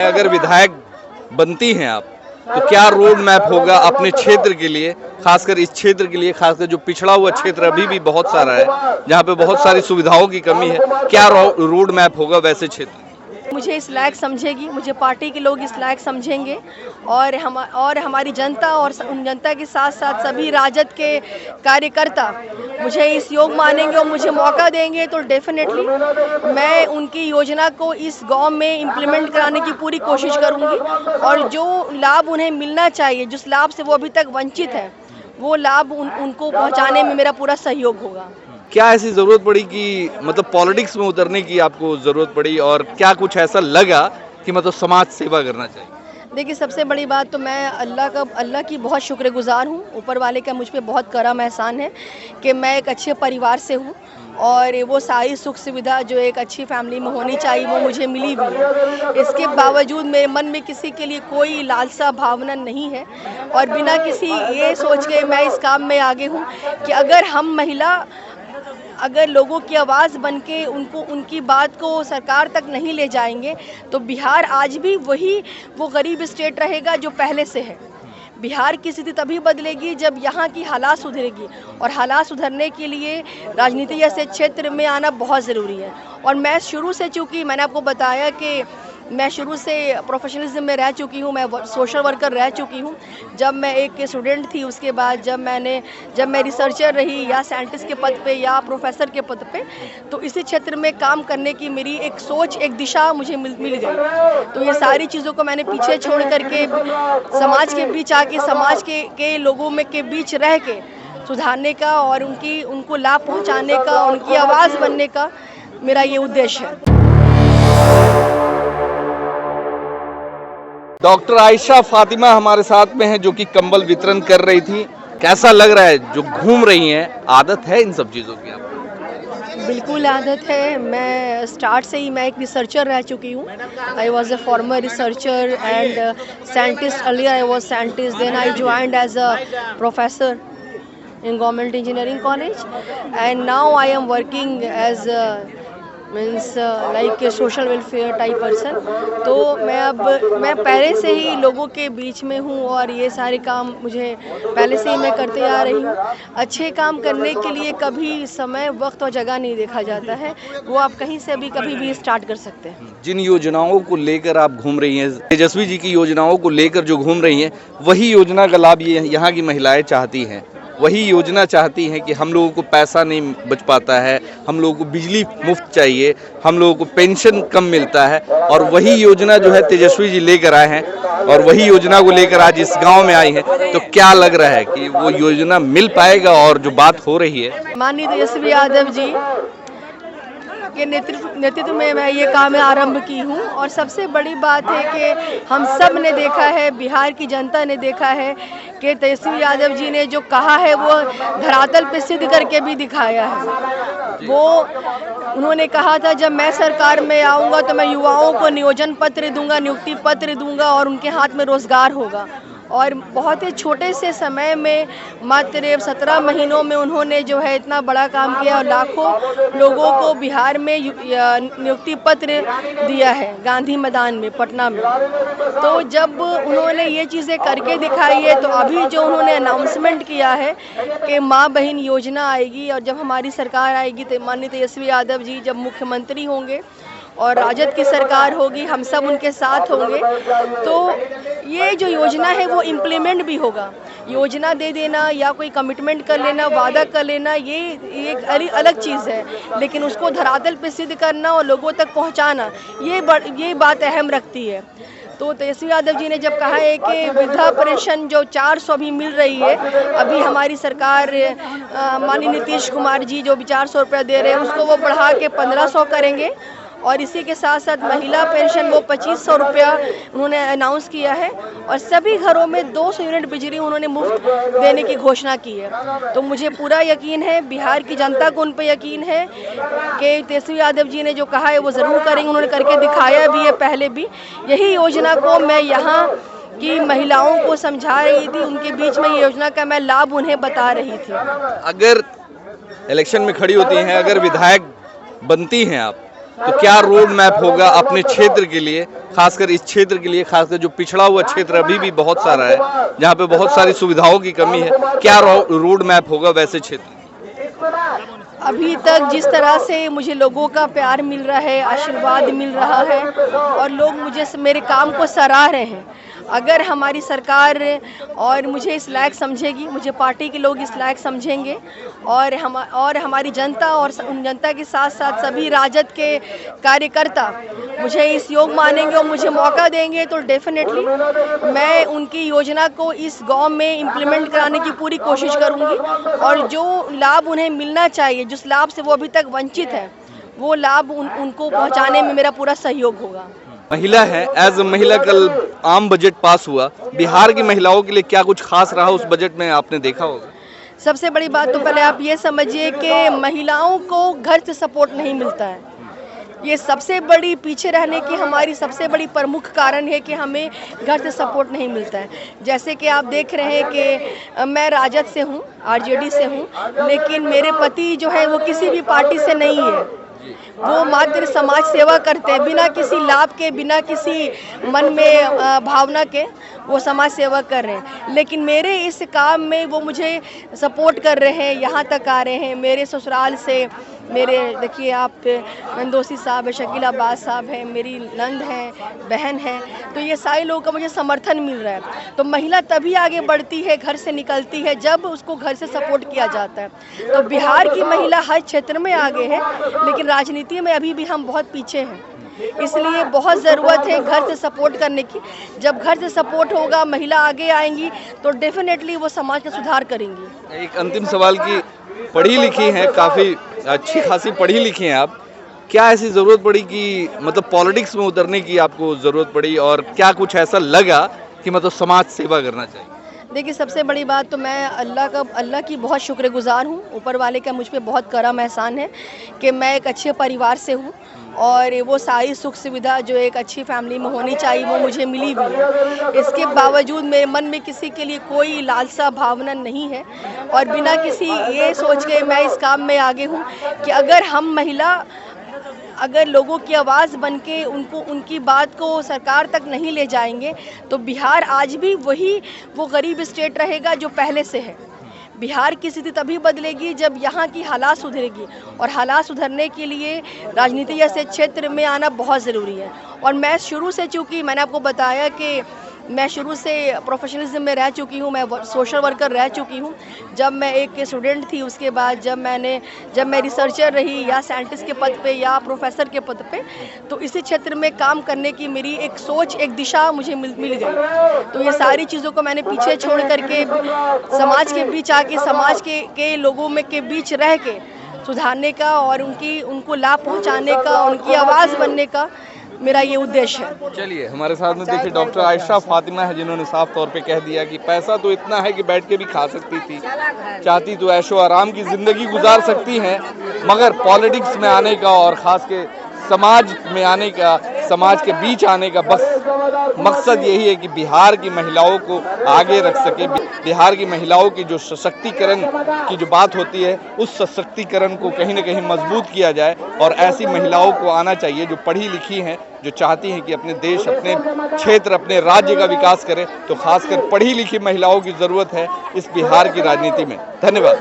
अगर विधायक बनती हैं आप तो क्या रोड मैप होगा अपने क्षेत्र के लिए, खासकर इस क्षेत्र के लिए, खासकर जो पिछड़ा हुआ क्षेत्र अभी भी बहुत सारा है जहाँ पे बहुत सारी सुविधाओं की कमी है, क्या रोड मैप होगा वैसे क्षेत्र? मुझे इस लायक समझेगी, मुझे पार्टी के लोग इस लायक समझेंगे और हमारी जनता और उन जनता के साथ साथ सभी राजद के कार्यकर्ता मुझे इस योग मानेंगे और मुझे मौका देंगे तो डेफिनेटली मैं उनकी योजना को इस गांव में इम्प्लीमेंट कराने की पूरी कोशिश करूंगी और जो लाभ उन्हें मिलना चाहिए, जिस लाभ से वो अभी तक वंचित है, वो लाभ उनको पहुंचाने में मेरा पूरा सहयोग होगा। क्या ऐसी जरूरत पड़ी कि मतलब पॉलिटिक्स में उतरने की आपको जरूरत पड़ी, और क्या कुछ ऐसा लगा कि मतलब समाज सेवा करना चाहिए? देखिए, सबसे बड़ी बात तो मैं अल्लाह की बहुत शुक्रगुजार हूँ। ऊपर वाले का मुझ पे बहुत करम एहसान है कि मैं एक अच्छे परिवार से हूँ और वो सारी सुख सुविधा जो एक अच्छी फैमिली में होनी चाहिए वो मुझे मिली भी है। इसके बावजूद मेरे मन में किसी के लिए कोई लालसा भावना नहीं है और बिना किसी ये सोच के मैं इस काम में आगे हूँ कि अगर हम महिला अगर लोगों की आवाज़ बन के उनकी बात को सरकार तक नहीं ले जाएंगे तो बिहार आज भी वो गरीब स्टेट रहेगा जो पहले से है। बिहार की स्थिति तभी बदलेगी जब यहाँ की हालात सुधरेगी और हालात सुधरने के लिए राजनीति जैसे क्षेत्र में आना बहुत ज़रूरी है। और मैं शुरू से, चूँकि मैंने आपको बताया कि मैं शुरू से प्रोफेशनलिज्म में रह चुकी हूँ, मैं सोशल वर्कर रह चुकी हूँ। जब मैं एक स्टूडेंट थी, उसके बाद जब मैं रिसर्चर रही या साइंटिस्ट के पद पे या प्रोफेसर के पद पे, तो इसी क्षेत्र में काम करने की मेरी एक सोच, एक दिशा मुझे मिल गई। तो ये सारी चीज़ों को मैंने पीछे छोड़ करके समाज के बीच आके समाज के लोगों में के बीच रह के सुधारने का और उनको लाभ पहुँचाने का, उनकी आवाज़ बनने का मेरा ये उद्देश्य है। डॉक्टर आयशा फातिमा हमारे साथ में है जो कि कंबल वितरण कर रही थी। कैसा लग रहा है जो घूम रही हैं? आदत है इन सब चीज़ों की आपको? बिल्कुल आदत है। मैं स्टार्ट से ही मैं एक रिसर्चर रह चुकी हूँ। I was a former researcher and scientist. Earlier I was scientist, then I joined as a professor in government engineering college and now I am working as like a social welfare type person। तो मैं पहले से ही लोगों के बीच में हूँ और ये सारे काम मुझे पहले से ही मैं करते आ रही हूँ। अच्छे काम करने के लिए कभी समय, वक्त और जगह नहीं देखा जाता है, वो आप कहीं से भी कभी भी स्टार्ट कर सकते हैं। जिन योजनाओं को लेकर आप घूम रही हैं, तेजस्वी जी की योजनाओं को लेकर जो घूम रही हैं, वही योजना का लाभ ये यहाँ की महिलाएं चाहती हैं। वही योजना चाहती हैं कि हम लोगों को पैसा नहीं बच पाता है, हम लोगों को बिजली मुफ्त चाहिए, हम लोगों को पेंशन कम मिलता है, और वही योजना जो है तेजस्वी जी लेकर आए हैं और वही योजना को लेकर आज इस गांव में आई हैं। तो क्या लग रहा है कि वो योजना मिल पाएगा? और जो बात हो रही है, माननीय तेजस्वी यादव जी के नेतृत्व में मैं ये काम आरंभ की हूँ और सबसे बड़ी बात है कि हम सब ने देखा है, बिहार की जनता ने देखा है कि तेजस्वी यादव जी ने जो कहा है वो धरातल पे सिद्ध करके भी दिखाया है। वो उन्होंने कहा था जब मैं सरकार में आऊँगा तो मैं युवाओं को नियोजन पत्र दूंगा, नियुक्ति पत्र दूंगा और उनके हाथ में रोजगार होगा। और बहुत ही छोटे से समय में, मात्र 17 महीनों में उन्होंने जो है इतना बड़ा काम किया और लाखों लोगों को बिहार में नियुक्ति पत्र दिया है, गांधी मैदान में, पटना में। तो जब उन्होंने ये चीज़ें करके दिखाई है, तो अभी जो उन्होंने अनाउंसमेंट किया है कि माँ बहन योजना आएगी और जब हमारी सरकार आएगी तो माननीय तेजस्वी यादव जी जब मुख्यमंत्री होंगे और राजद की सरकार होगी, हम सब उनके साथ होंगे, तो ये जो योजना है वो इम्प्लीमेंट भी होगा। योजना दे देना या कोई कमिटमेंट कर लेना, वादा कर लेना, ये एक अलग चीज़ है, लेकिन उसको धरातल पे सिद्ध करना और लोगों तक पहुंचाना, ये बात अहम रखती है। तो तेजस्वी यादव जी ने जब कहा है कि वृद्धा पेंशन जो 400 भी मिल रही है, अभी हमारी सरकार माननीय नीतीश कुमार जी जो भी 400 रुपया दे रहे हैं उसको वो बढ़ा के 1500 करेंगे और इसी के साथ साथ महिला पेंशन वो 2500 रुपया उन्होंने अनाउंस किया है और सभी घरों में 200 यूनिट बिजली उन्होंने मुफ्त देने की घोषणा की है। तो मुझे पूरा यकीन है, बिहार की जनता को उन पर यकीन है कि तेजस्वी यादव जी ने जो कहा है वो ज़रूर करेंगे। उन्होंने करके दिखाया भी है पहले भी। यही योजना को मैं यहाँ की महिलाओं को समझा रही थी, उनके बीच में ये योजना का मैं लाभ उन्हें बता रही थी। अगर इलेक्शन में खड़ी होती हैं, अगर विधायक बनती हैं आप तो क्या रोड मैप होगा अपने क्षेत्र के लिए, खासकर इस क्षेत्र के लिए, खासकर जो पिछड़ा हुआ क्षेत्र अभी भी बहुत सारा है जहाँ पे बहुत सारी सुविधाओं की कमी है, क्या रोड मैप होगा वैसे क्षेत्र? अभी तक जिस तरह से मुझे लोगों का प्यार मिल रहा है, आशीर्वाद मिल रहा है और लोग मुझे मेरे काम को सराह रहे हैं, अगर हमारी सरकार और मुझे इस लायक समझेगी, मुझे पार्टी के लोग इस लायक समझेंगे और हमारी जनता और उन जनता के साथ साथ सभी राजद के कार्यकर्ता मुझे इस योग मानेंगे और मुझे मौका देंगे, तो डेफिनेटली मैं उनकी योजना को इस गांव में इम्प्लीमेंट कराने की पूरी कोशिश करूंगी और जो लाभ उन्हें मिलना चाहिए, जिस लाभ से वो अभी तक वंचित है, वो लाभ उनको पहुंचाने में मेरा पूरा सहयोग होगा। महिला है, एज ए महिला कल आम बजट पास हुआ, बिहार की महिलाओं के लिए क्या कुछ खास रहा उस बजट में आपने देखा होगा? सबसे बड़ी बात तो पहले आप ये समझिए कि महिलाओं को घर से सपोर्ट नहीं मिलता है। ये सबसे बड़ी पीछे रहने की हमारी सबसे बड़ी प्रमुख कारण है कि हमें घर से सपोर्ट नहीं मिलता है। जैसे कि आप देख रहे हैं कि मैं राजद से हूँ, आरजेडी से हूँ, लेकिन मेरे पति जो है वो किसी भी पार्टी से नहीं है। वो मात्र समाज सेवा करते हैं, बिना किसी लाभ के, बिना किसी मन में भावना के वो समाज सेवा कर रहे हैं। लेकिन मेरे इस काम में वो मुझे सपोर्ट कर रहे हैं, यहाँ तक आ रहे हैं। मेरे ससुराल से मेरे देखिए आप नंदोसी साहब है, शकील अब्बास साहब हैं, मेरी नंद हैं, बहन हैं, तो ये सारे लोगों का मुझे समर्थन मिल रहा है। तो महिला तभी आगे बढ़ती है, घर से निकलती है, जब उसको घर से सपोर्ट किया जाता है। तो बिहार की महिला हर क्षेत्र में आगे है, लेकिन राजनीति में अभी भी हम बहुत पीछे हैं। इसलिए बहुत ज़रूरत है घर से सपोर्ट करने की। जब घर से सपोर्ट होगा, महिला आगे आएंगी, तो डेफिनेटली वो समाज का सुधार करेंगी। एक अंतिम सवाल की, पढ़ी लिखी हैं, काफ़ी अच्छी खासी पढ़ी लिखी हैं आप, क्या ऐसी ज़रूरत पड़ी कि मतलब पॉलिटिक्स में उतरने की आपको ज़रूरत पड़ी और क्या कुछ ऐसा लगा कि मतलब समाज सेवा करना चाहिए? देखिए, सबसे बड़ी बात तो मैं अल्लाह की बहुत शुक्रगुजार हूँ। ऊपर वाले का मुझ पे बहुत करम एहसान है कि मैं एक अच्छे परिवार से हूँ और वो सारी सुख सुविधा जो एक अच्छी फैमिली में होनी चाहिए वो मुझे मिली भी है। इसके बावजूद मेरे मन में किसी के लिए कोई लालसा भावना नहीं है और बिना किसी ये सोच के मैं इस काम में आगे हूँ कि अगर हम महिला अगर लोगों की आवाज़ बन के उनकी बात को सरकार तक नहीं ले जाएंगे, तो बिहार आज भी वो गरीब स्टेट रहेगा जो पहले से है। बिहार की स्थिति तभी बदलेगी जब यहाँ की हालात सुधरेगी और हालात सुधरने के लिए राजनीति जैसे क्षेत्र में आना बहुत ज़रूरी है। और मैं शुरू से, चूँकि मैंने आपको बताया कि मैं शुरू से प्रोफेशनलिज्म में रह चुकी हूँ, मैं सोशल वर्कर रह चुकी हूँ। जब मैं एक स्टूडेंट थी, उसके बाद जब मैं रिसर्चर रही या साइंटिस्ट के पद पे या प्रोफेसर के पद पे, तो इसी क्षेत्र में काम करने की मेरी एक सोच, एक दिशा मुझे मिल गई। तो ये सारी चीज़ों को मैंने पीछे छोड़ करके समाज के बीच आके समाज के लोगों में के बीच रह के सुधारने का और उनको लाभ पहुँचाने का, उनकी आवाज़ बनने का मेरा ये उद्देश्य है। चलिए, हमारे साथ में देखिए डॉक्टर आयशा फातिमा है, जिन्होंने साफ तौर पे कह दिया कि पैसा तो इतना है कि बैठ के भी खा सकती थी, चाहती तो ऐशो आराम की ज़िंदगी गुजार सकती हैं, मगर पॉलिटिक्स में आने का और ख़ास के समाज में आने का, समाज के बीच आने का बस मकसद यही है कि बिहार की महिलाओं को आगे रख सके। बिहार की महिलाओं की जो सशक्तिकरण की जो बात होती है, उस सशक्तिकरण को कहीं ना कहीं मजबूत किया जाए और ऐसी महिलाओं को आना चाहिए जो पढ़ी लिखी हैं, जो चाहती हैं कि अपने देश, अपने क्षेत्र, अपने राज्य का विकास करें। तो खासकर पढ़ी लिखी महिलाओं की ज़रूरत है इस बिहार की राजनीति में। धन्यवाद।